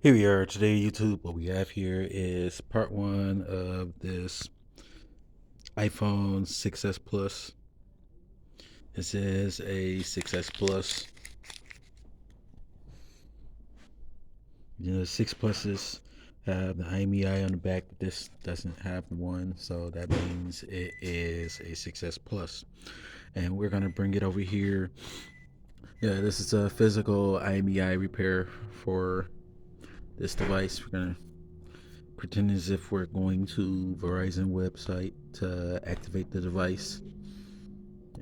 Here we are today, YouTube. What we have here is part one of this iPhone 6S Plus. This is a 6S Plus. You know, 6 Pluses have the Imei on the back, but this doesn't have one, so that means it is a 6S Plus. And we're gonna bring it over here. Yeah, this is a physical Imei repair for this device. We're gonna pretend as if we're going to Verizon website to activate the device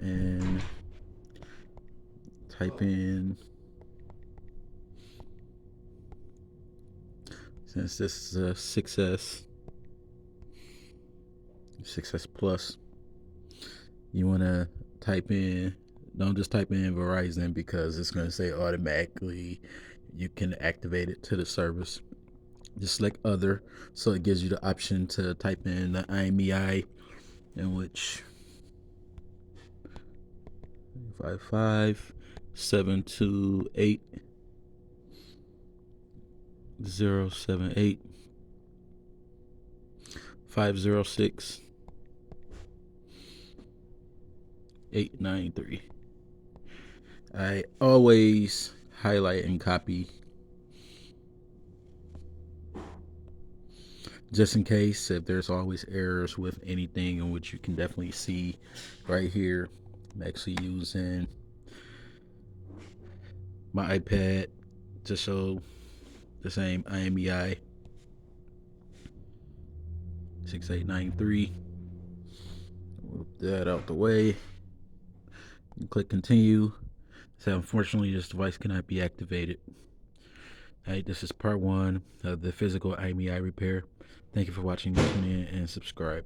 and type in, since this is a 6S Plus, you want to type in, don't just type in Verizon because it's going to say automatically you can activate it to the service. Just select other, so it gives you the option to type in the IMEI, in which 555-728-078-506-893. I always highlight and copy just in case if there's always errors with anything, in which you can definitely see right here. I'm actually using my iPad to show the same IMEI 6893. Move that out the way and click continue. So unfortunately this device cannot be activated. Alright, this is part one of the physical IMEI repair. Thank you for watching, listening, and subscribe.